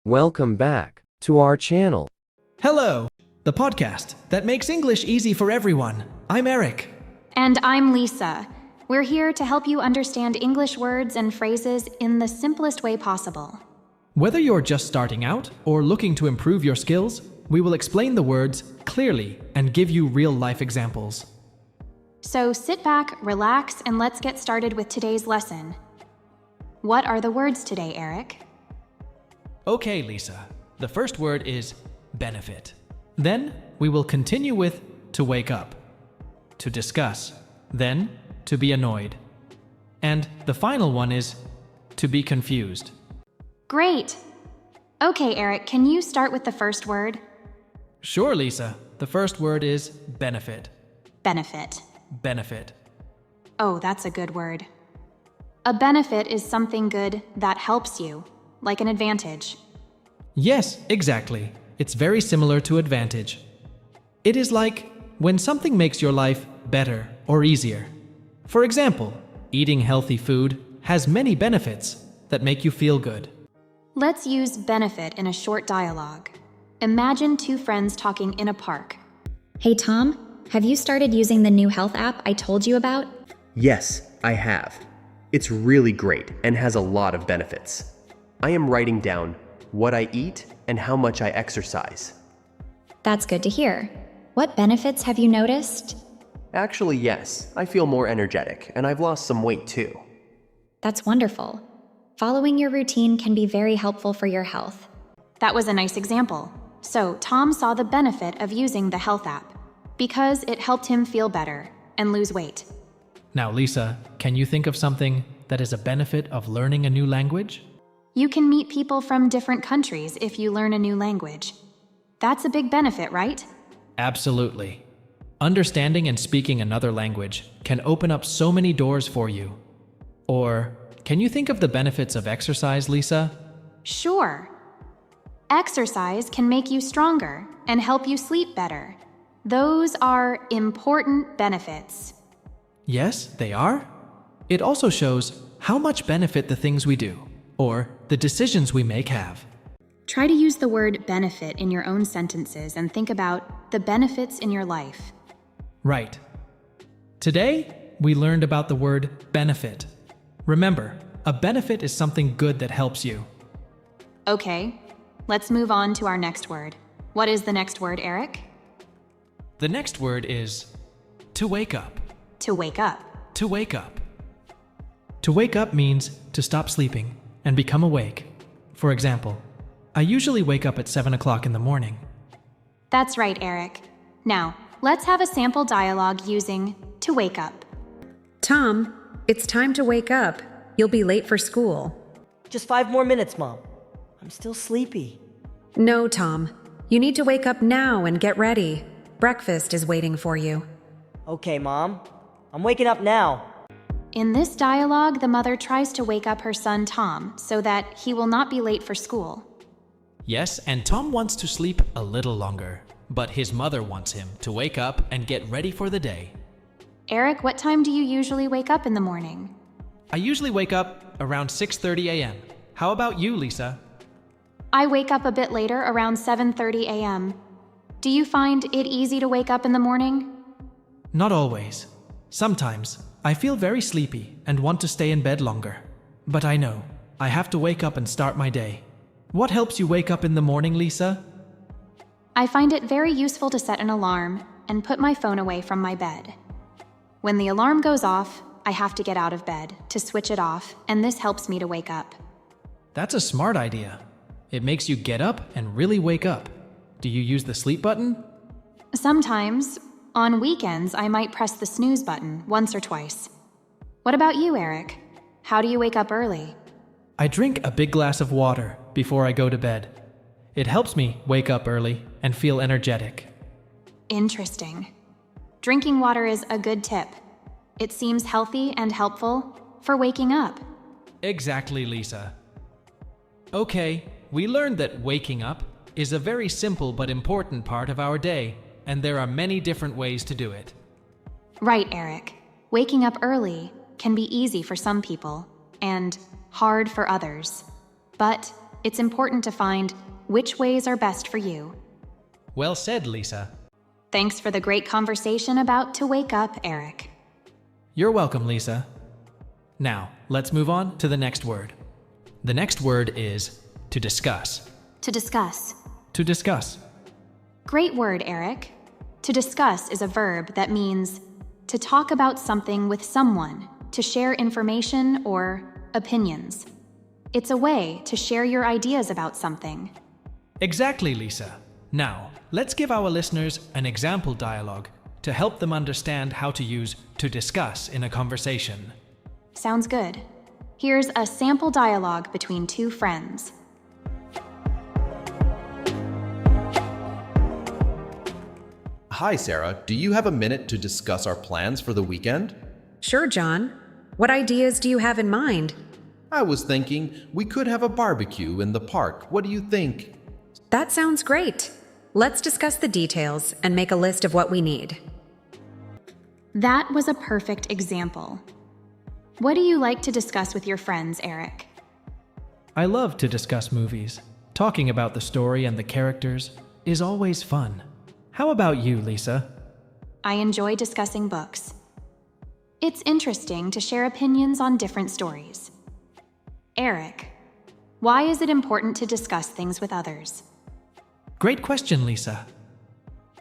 Welcome back to our channel. Hello, the podcast that makes English easy for everyone. I'm Eric. And I'm Lisa. We're here to help you understand English words and phrases in the simplest way possible. Whether you're just starting out or looking to improve your skills, we will explain the words clearly and give you real-life examples. So sit back, relax, and let's get started with today's lesson. What are the words today, Eric? Okay, Lisa. The first word is benefit. Then we will continue with to wake up, to discuss, then to be annoyed. And the final one is to be confused. Great! Okay, Eric, can you start with the first word? Sure, Lisa. The first word is benefit. Benefit. Benefit. Oh, that's a good word. A benefit is something good that helps you, like an advantage. Yes, exactly. It's very similar to advantage. It is like when something makes your life better or easier. For example, eating healthy food has many benefits that make you feel good. Let's use benefit in a short dialogue. Imagine two friends talking in a park. Hey Tom, have you started using the new health app I told you about? Yes, I have. It's really great and has a lot of benefits. I am writing down what I eat and how much I exercise. That's good to hear. What benefits have you noticed? Actually, yes, I feel more energetic and I've lost some weight too. That's wonderful. Following your routine can be very helpful for your health. That was a nice example. So, Tom saw the benefit of using the health app because it helped him feel better and lose weight. Now, Lisa, can you think of something that is a benefit of learning a new language? You can meet people from different countries if you learn a new language. That's a big benefit, right? Absolutely. Understanding and speaking another language can open up so many doors for you. Or, can you think of the benefits of exercise, Lisa? Sure. Exercise can make you stronger and help you sleep better. Those are important benefits. Yes, they are. It also shows how much benefit the things we do, or the decisions we make have. Try to use the word benefit in your own sentences and think about the benefits in your life. Right. Today, we learned about the word benefit. Remember, a benefit is something good that helps you. Okay, let's move on to our next word. What is the next word, Eric? The next word is to wake up. To wake up. To wake up. To wake up means to stop sleeping and become awake. For example, I usually wake up at 7 o'clock in the morning. That's right, Eric. Now, let's have a sample dialogue using to wake up. Tom, it's time to wake up. You'll be late for school. Just 5 more minutes, Mom. I'm still sleepy. No, Tom. You need to wake up now and get ready. Breakfast is waiting for you. Okay, Mom. I'm waking up now. In this dialogue, the mother tries to wake up her son Tom so that he will not be late for school. Yes, and Tom wants to sleep a little longer, but his mother wants him to wake up and get ready for the day. Eric, what time do you usually wake up in the morning? I usually wake up around 6:30 a.m. How about you, Lisa? I wake up a bit later, around 7:30 a.m. Do you find it easy to wake up in the morning? Not always. Sometimes I feel very sleepy and want to stay in bed longer. But I know I have to wake up and start my day. What helps you wake up in the morning, Lisa? I find it very useful to set an alarm and put my phone away from my bed. When the alarm goes off, I have to get out of bed to switch it off, and this helps me to wake up. That's a smart idea. It makes you get up and really wake up. Do you use the sleep button? Sometimes, on weekends, I might press the snooze button once or twice. What about you, Eric? How do you wake up early? I drink a big glass of water before I go to bed. It helps me wake up early and feel energetic. Interesting. Drinking water is a good tip. It seems healthy and helpful for waking up. Exactly, Lisa. Okay, we learned that waking up is a very simple but important part of our day, and there are many different ways to do it. Right, Eric. Waking up early can be easy for some people and hard for others. But It's important to find which ways are best for you. Well said, Lisa. Thanks for the great conversation about to wake up, Eric. You're welcome, Lisa. Now, let's move on to the next word. The next word is to discuss. To discuss. To discuss. Great word, Eric. To discuss is a verb that means to talk about something with someone, to share information or opinions. It's a way to share your ideas about something. Exactly, Lisa. Now, let's give our listeners an example dialogue to help them understand how to use to discuss in a conversation. Sounds good. Here's a sample dialogue between two friends. Hi, Sarah. Do you have a minute to discuss our plans for the weekend? Sure, John. What ideas do you have in mind? I was thinking we could have a barbecue in the park. What do you think? That sounds great. Let's discuss the details and make a list of what we need. That was a perfect example. What do you like to discuss with your friends, Eric? I love to discuss movies. Talking about the story and the characters is always fun. How about you, Lisa? I enjoy discussing books. It's interesting to share opinions on different stories. Eric, why is it important to discuss things with others? Great question, Lisa.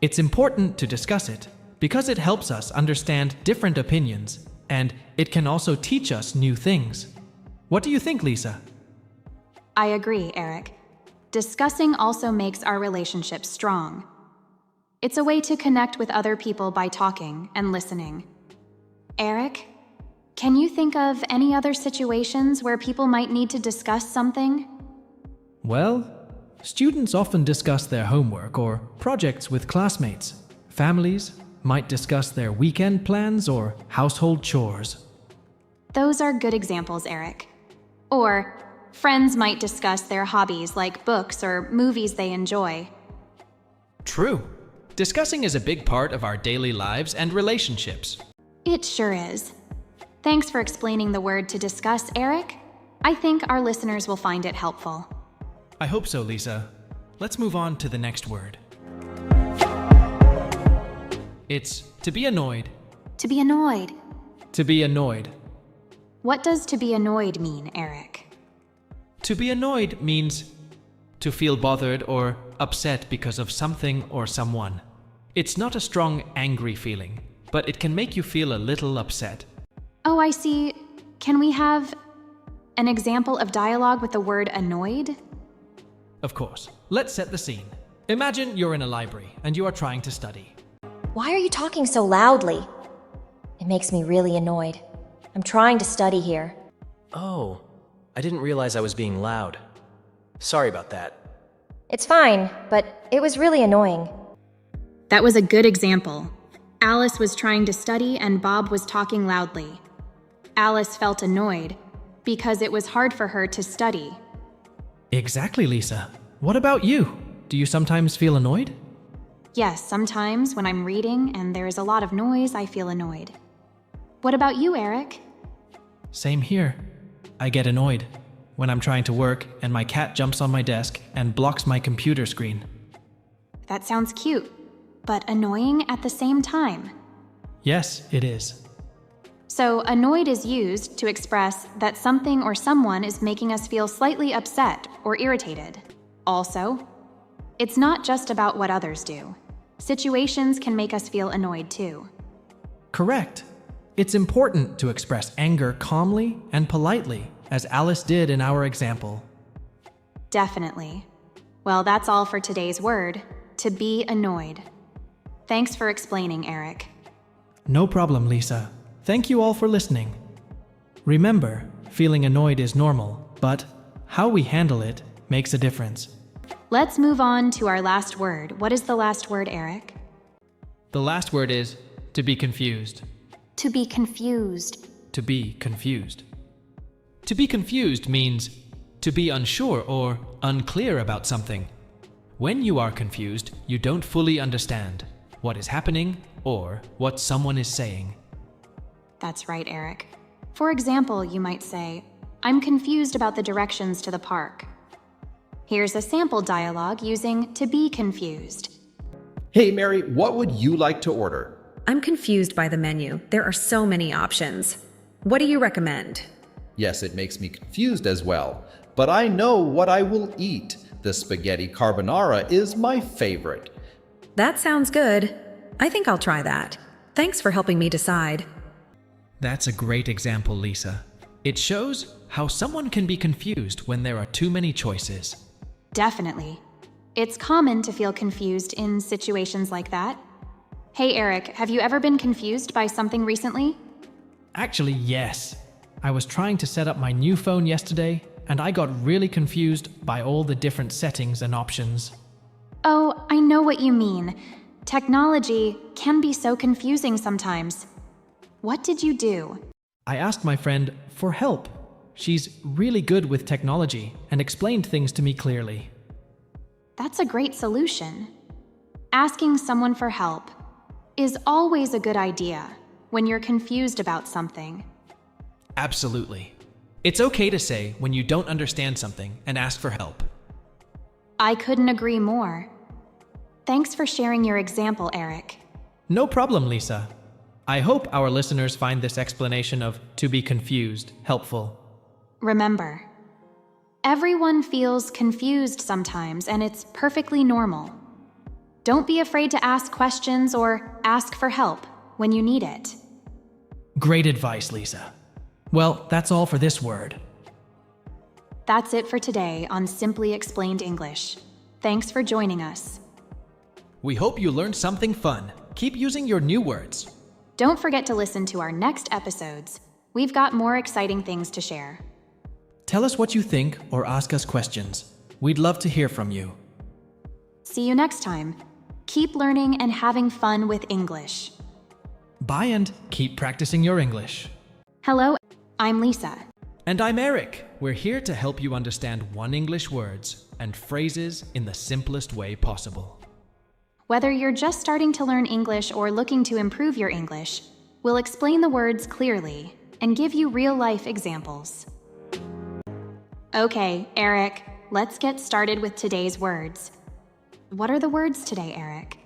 It's important to discuss it because it helps us understand different opinions, and it can also teach us new things. What do you think, Lisa? I agree, Eric. Discussing also makes our relationship strong. It's a way to connect with other people by talking and listening. Eric, can you think of any other situations where people might need to discuss something? Well, students often discuss their homework or projects with classmates. Families might discuss their weekend plans or household chores. Those are good examples, Eric. Or, friends might discuss their hobbies like books or movies they enjoy. True. Discussing is a big part of our daily lives and relationships. It sure is. Thanks for explaining the word to discuss, Eric. I think our listeners will find it helpful. I hope so, Lisa. Let's move on to the next word. It's to be annoyed. To be annoyed. To be annoyed. What does to be annoyed mean, Eric? To be annoyed means to feel bothered or upset because of something or someone. It's not a strong, angry feeling, but it can make you feel a little upset. Oh, I see. Can we have an example of dialogue with the word annoyed? Of course. Let's set the scene. Imagine you're in a library and you are trying to study. Why are you talking so loudly? It makes me really annoyed. I'm trying to study here. Oh, I didn't realize I was being loud. Sorry about that. It's fine, but it was really annoying. That was a good example. Alice was trying to study and Bob was talking loudly. Alice felt annoyed because it was hard for her to study. Exactly, Lisa. What about you? Do you sometimes feel annoyed? Yes, sometimes when I'm reading and there is a lot of noise, I feel annoyed. What about you, Eric? Same here. I get annoyed when I'm trying to work and my cat jumps on my desk and blocks my computer screen. That sounds cute, but annoying at the same time. Yes, it is. So, annoyed is used to express that something or someone is making us feel slightly upset or irritated. Also, it's not just about what others do. Situations can make us feel annoyed too. Correct. It's important to express anger calmly and politely, as Alice did in our example. Definitely. Well, that's all for today's word, to be annoyed. Thanks for explaining, Eric. No problem, Lisa. Thank you all for listening. Remember, feeling annoyed is normal, but how we handle it makes a difference. Let's move on to our last word. What is the last word, Eric? The last word is to be confused. To be confused. To be confused. To be confused means to be unsure or unclear about something. When you are confused, you don't fully understand what is happening or what someone is saying. That's right, Eric. For example, you might say, I'm confused about the directions to the park. Here's a sample dialogue using to be confused. Hey Mary, what would you like to order? I'm confused by the menu. There are so many options. What do you recommend? Yes, it makes me confused as well, but I know what I will eat. The spaghetti carbonara is my favorite. That sounds good. I think I'll try that. Thanks for helping me decide. That's a great example, Lisa. It shows how someone can be confused when there are too many choices. Definitely. It's common to feel confused in situations like that. Hey Eric, have you ever been confused by something recently? Actually, yes. I was trying to set up my new phone yesterday, and I got really confused by all the different settings and options. Oh, I know what you mean. Technology can be so confusing sometimes. What did you do? I asked my friend for help. She's really good with technology and explained things to me clearly. That's a great solution. Asking someone for help is always a good idea when you're confused about something. Absolutely. It's okay to say when you don't understand something and ask for help. I couldn't agree more. Thanks for sharing your example, Eric. No problem, Lisa. I hope our listeners find this explanation of to be confused helpful. Remember, everyone feels confused sometimes, and it's perfectly normal. Don't be afraid to ask questions or ask for help when you need it. Great advice, Lisa. Well, that's all for this word. That's it for today on Simply Explained English. Thanks for joining us. We hope you learned something fun. Keep using your new words. Don't forget to listen to our next episodes. We've got more exciting things to share. Tell us what you think or ask us questions. We'd love to hear from you. See you next time. Keep learning and having fun with English. Bye and keep practicing your English. Hello, I'm Lisa. And I'm Eric. We're here to help you understand one English words and phrases in the simplest way possible. Whether you're just starting to learn English or looking to improve your English, we'll explain the words clearly and give you real-life examples. Okay, Eric, let's get started with today's words. What are the words today, Eric?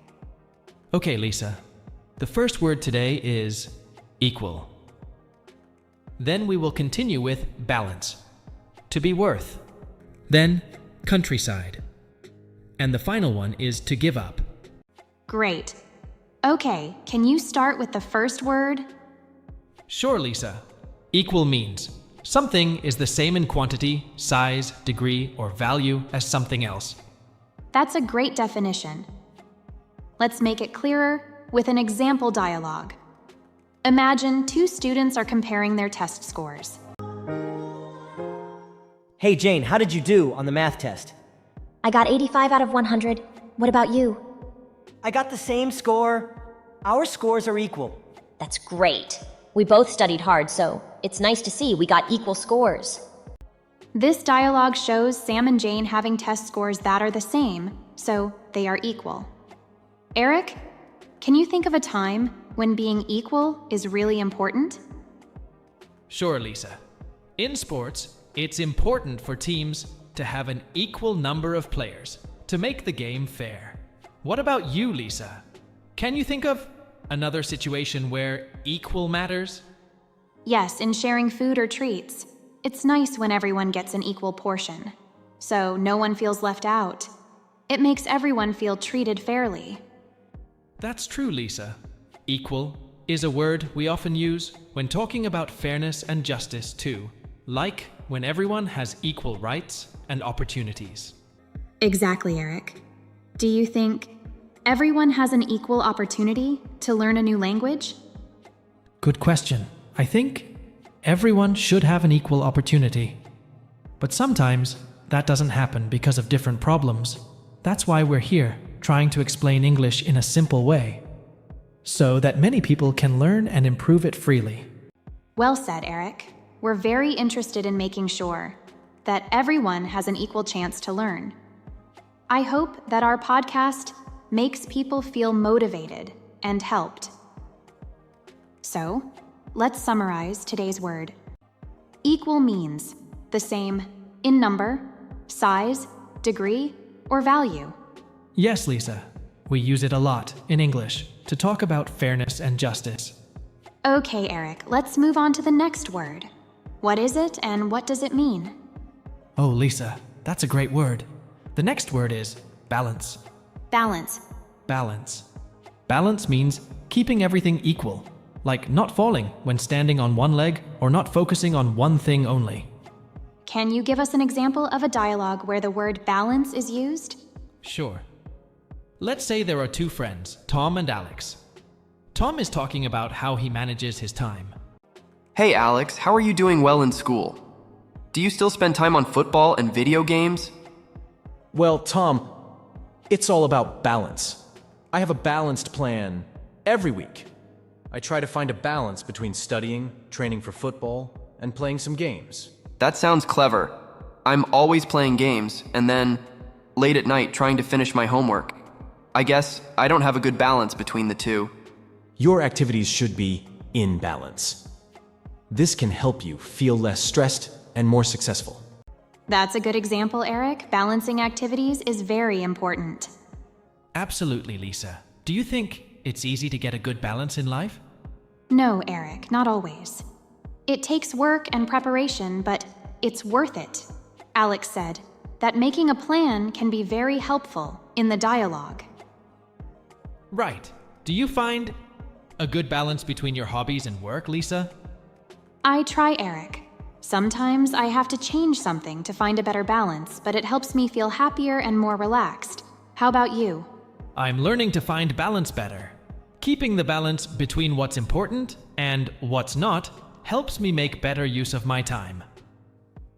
Okay, Lisa. The first word today is equal. Then we will continue with balance, to be worth. Then countryside. And the final one is to give up. Great. Okay, can you start with the first word? Sure, Lisa. Equal means something is the same in quantity, size, degree, or value as something else. That's a great definition. Let's make it clearer with an example dialogue. Imagine two students are comparing their test scores. Hey Jane, how did you do on the math test? I got 85 out of 100. What about you? I got the same score. Our scores are equal. That's great. We both studied hard, so it's nice to see we got equal scores. This dialogue shows Sam and Jane having test scores that are the same, so they are equal. Eric, can you think of a time when being equal is really important? Sure, Lisa. In sports, it's important for teams to have an equal number of players to make the game fair. What about you, Lisa? Can you think of another situation where equal matters? Yes, in sharing food or treats. It's nice when everyone gets an equal portion, so no one feels left out. It makes everyone feel treated fairly. That's true, Lisa. Equal is a word we often use when talking about fairness and justice too, like when everyone has equal rights and opportunities. Exactly, Eric. Do you think everyone has an equal opportunity to learn a new language? Good question. I think everyone should have an equal opportunity. But sometimes that doesn't happen because of different problems. That's why we're here, trying to explain English in a simple way, so that many people can learn and improve it freely. Well said, Eric. We're very interested in making sure that everyone has an equal chance to learn. I hope that our podcast makes people feel motivated and helped. So, let's summarize today's word. Equal means the same in number, size, degree, or value? Yes, Lisa. We use it a lot in English to talk about fairness and justice. Okay, Eric, let's move on to the next word. What is it and what does it mean? Oh, Lisa, that's a great word. The next word is balance. Balance. Balance. Balance means keeping everything equal, like not falling when standing on one leg or not focusing on one thing only. Can you give us an example of a dialogue where the word balance is used? Sure. Let's say there are two friends, Tom and Alex. Tom is talking about how he manages his time. Hey Alex, how are you doing well in school? Do you still spend time on football and video games? Well, Tom, it's all about balance. I have a balanced plan every week. I try to find a balance between studying, training for football, and playing some games. That sounds clever. I'm always playing games, and then late at night trying to finish my homework. I guess I don't have a good balance between the two. Your activities should be in balance. This can help you feel less stressed and more successful. That's a good example, Eric. Balancing activities is very important. Absolutely, Lisa. Do you think it's easy to get a good balance in life? No, Eric, not always. It takes work and preparation, but it's worth it. Alex said that making a plan can be very helpful in the dialogue. Right. Do you find a good balance between your hobbies and work, Lisa? I try, Eric. Sometimes I have to change something to find a better balance, but it helps me feel happier and more relaxed. How about you? I'm learning to find balance better. Keeping the balance between what's important and what's not helps me make better use of my time.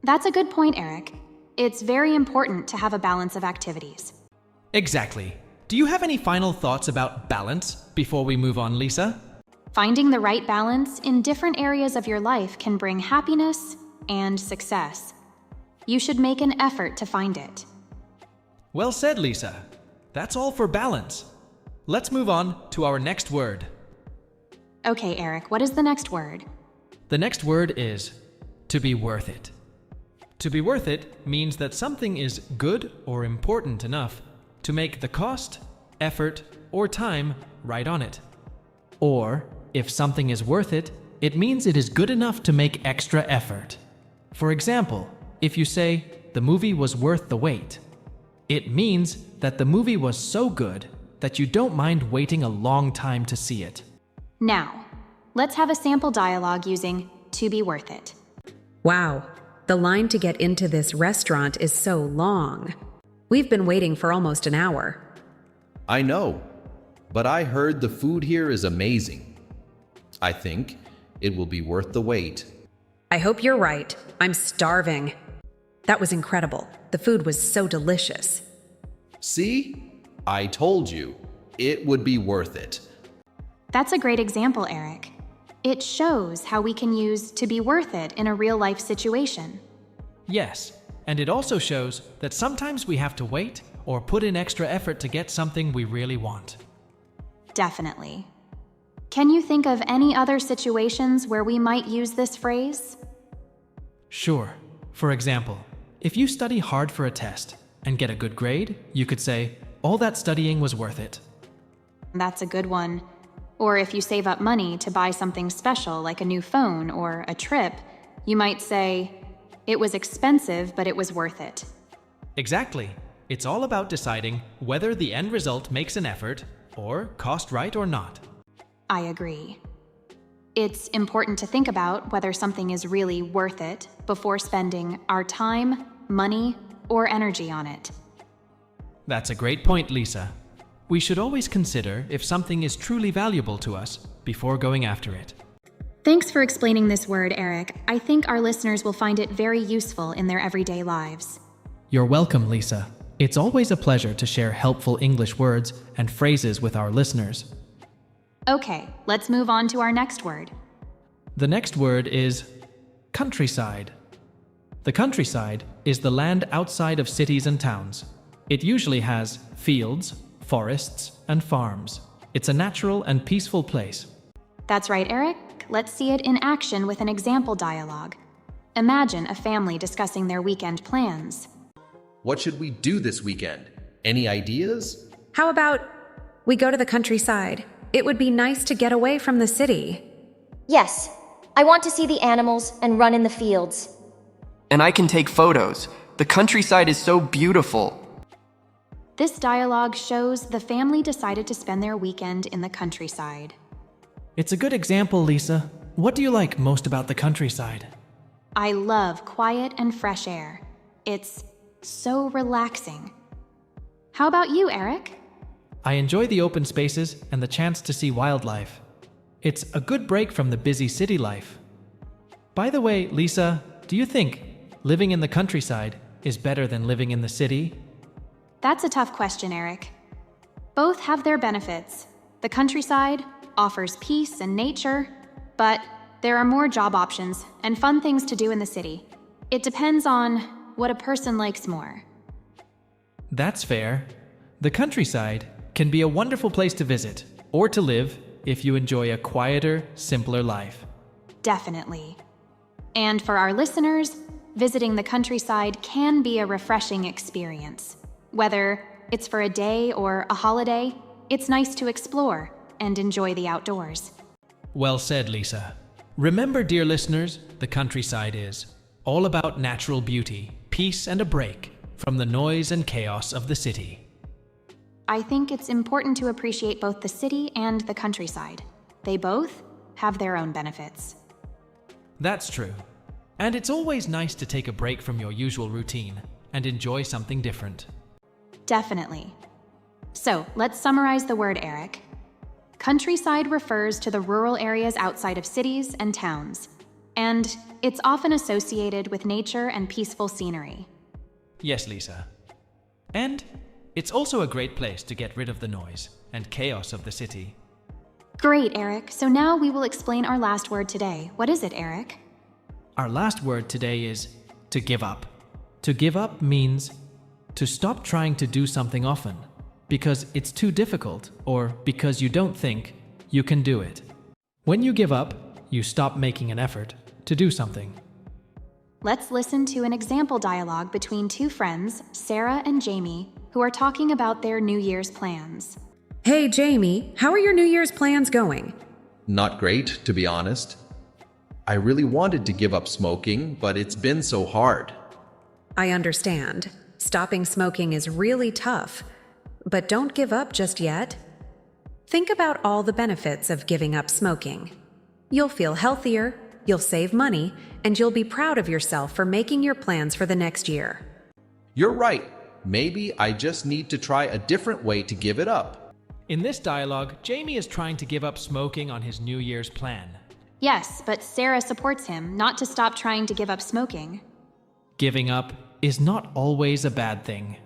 That's a good point, Eric. It's very important to have a balance of activities. Exactly. Do you have any final thoughts about balance before we move on, Lisa? Finding the right balance in different areas of your life can bring happiness and success. You should make an effort to find it. Well said, Lisa. That's all for balance. Let's move on to our next word. Okay, Eric, what is the next word? The next word is to be worth it. To be worth it means that something is good or important enough to make the cost, effort, or time right on it. Or, if something is worth it, it means it is good enough to make extra effort. For example, if you say, the movie was worth the wait, it means that the movie was so good that you don't mind waiting a long time to see it. Now, let's have a sample dialogue using to be worth it. Wow, the line to get into this restaurant is so long. We've been waiting for almost an hour. I know, but I heard the food here is amazing. I think it will be worth the wait. I hope you're right. I'm starving. That was incredible. The food was so delicious. See? I told you, it would be worth it. That's a great example, Eric. It shows how we can use to be worth it in a real-life situation. Yes, and it also shows that sometimes we have to wait or put in extra effort to get something we really want. Definitely. Can you think of any other situations where we might use this phrase? Sure. For example, if you study hard for a test and get a good grade, you could say, all that studying was worth it. That's a good one. Or if you save up money to buy something special like a new phone or a trip, you might say, it was expensive, but it was worth it. Exactly. It's all about deciding whether the end result makes an effort or cost right or not. I agree. It's important to think about whether something is really worth it before spending our time, money, or energy on it. That's a great point, Lisa. We should always consider if something is truly valuable to us before going after it. Thanks for explaining this word, Eric. I think our listeners will find it very useful in their everyday lives. You're welcome, Lisa. It's always a pleasure to share helpful English words and phrases with our listeners. Okay, let's move on to our next word. The next word is countryside. The countryside is the land outside of cities and towns. It usually has fields, forests, and farms. It's a natural and peaceful place. That's right, Eric. Let's see it in action with an example dialogue. Imagine a family discussing their weekend plans. What should we do this weekend? Any ideas? How about we go to the countryside? It would be nice to get away from the city. Yes, I want to see the animals and run in the fields. And I can take photos. The countryside is so beautiful. This dialogue shows the family decided to spend their weekend in the countryside. It's a good example, Lisa. What do you like most about the countryside? I love quiet and fresh air. It's so relaxing. How about you, Eric? I enjoy the open spaces and the chance to see wildlife. It's a good break from the busy city life. By the way, Lisa, do you think living in the countryside is better than living in the city? That's a tough question, Eric. Both have their benefits. The countryside offers peace and nature, but there are more job options and fun things to do in the city. It depends on what a person likes more. That's fair. The countryside can be a wonderful place to visit or to live if you enjoy a quieter, simpler life. Definitely. And for our listeners, visiting the countryside can be a refreshing experience. Whether it's for a day or a holiday, it's nice to explore and enjoy the outdoors. Well said, Lisa. Remember, dear listeners, the countryside is all about natural beauty, peace, and a break from the noise and chaos of the city. I think it's important to appreciate both the city and the countryside. They both have their own benefits. That's true. And it's always nice to take a break from your usual routine and enjoy something different. Definitely. So, let's summarize the word, Eric. Countryside refers to the rural areas outside of cities and towns, and it's often associated with nature and peaceful scenery. Yes, Lisa. And it's also a great place to get rid of the noise and chaos of the city. Great, Eric. So now we will explain our last word today. What is it, Eric? Our last word today is to give up. To give up means to stop trying to do something often because it's too difficult or because you don't think you can do it. When you give up, you stop making an effort to do something. Let's listen to an example dialogue between two friends, Sarah and Jamie, who are talking about their New Year's plans. Hey, Jamie, how are your New Year's plans going? Not great, to be honest. I really wanted to give up smoking, but it's been so hard. I understand. Stopping smoking is really tough, but don't give up just yet. Think about all the benefits of giving up smoking. You'll feel healthier, you'll save money, and you'll be proud of yourself for making your plans for the next year. You're right. Maybe I just need to try a different way to give it up. In this dialogue, Jamie is trying to give up smoking on his New Year's plan. Yes, but Sarah supports him not to stop trying to give up smoking. Giving up is not always a bad thing.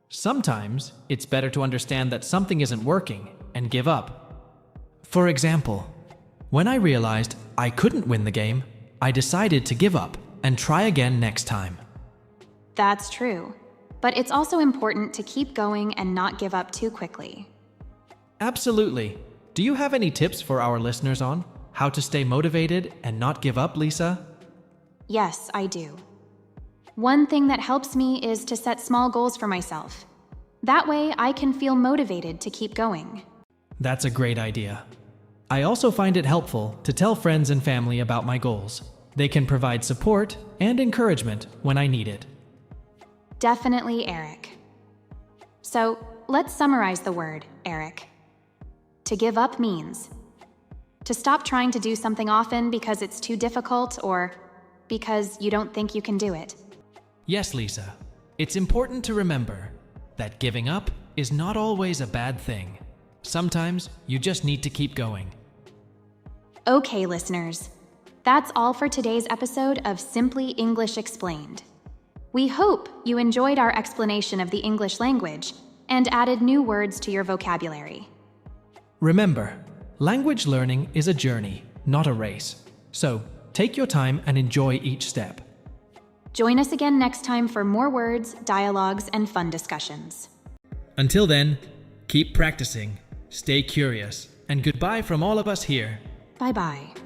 Sometimes it's better to understand that something isn't working and give up. For example, when I realized I couldn't win the game, I decided to give up and try again next time. That's true. But it's also important to keep going and not give up too quickly. Absolutely. Do you have any tips for our listeners on how to stay motivated and not give up, Lisa? Yes, I do. One thing that helps me is to set small goals for myself. That way, I can feel motivated to keep going. That's a great idea. I also find it helpful to tell friends and family about my goals. They can provide support and encouragement when I need it. Definitely, Eric. So, let's summarize the word, Eric. To give up means to stop trying to do something often because it's too difficult or because you don't think you can do it. Yes, Lisa. It's important to remember that giving up is not always a bad thing. Sometimes you just need to keep going. Okay, listeners. That's all for today's episode of Simply English Explained. We hope you enjoyed our explanation of the English language and added new words to your vocabulary. Remember, language learning is a journey, not a race. So, take your time and enjoy each step. Join us again next time for more words, dialogues, and fun discussions. Until then, keep practicing, stay curious, and goodbye from all of us here. Bye-bye.